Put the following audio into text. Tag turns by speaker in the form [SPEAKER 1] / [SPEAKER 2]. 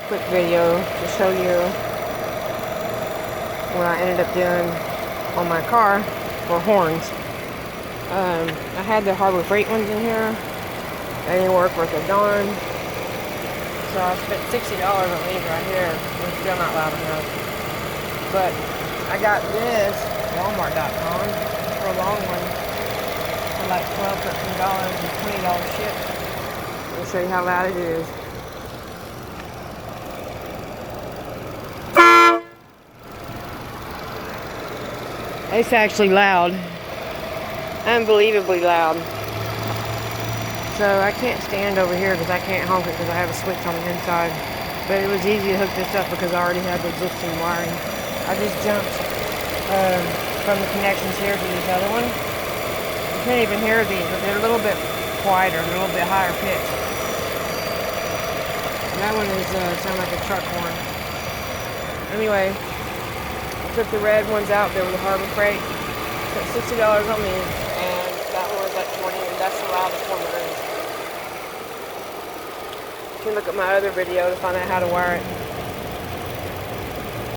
[SPEAKER 1] quick video to show you what I ended up doing on my car for horns. I had the Harbor Freight ones in here. They didn't work worth a darn. So I spent $60 on these right here. They're still not loud enough. But I got this Walmart.com for a long one for like $12, $13 and $20 ship. Let me show you how loud it is. It's actually loud. Unbelievably loud. So I can't stand over here because I can't honk it because I have a switch on the inside. But it was easy to hook this up because I already had the existing wiring. I just jumped from the connections here to this other one. You can't even hear these, but they're a little bit quieter, a little bit higher pitched. And that one is sound like a truck horn. Anyway, I took the red ones out. They were the Harbor Freight. Spent $60 on these, and that one was like $20, and that's the loudest one there is. You can look at my other video to find out how to wire it.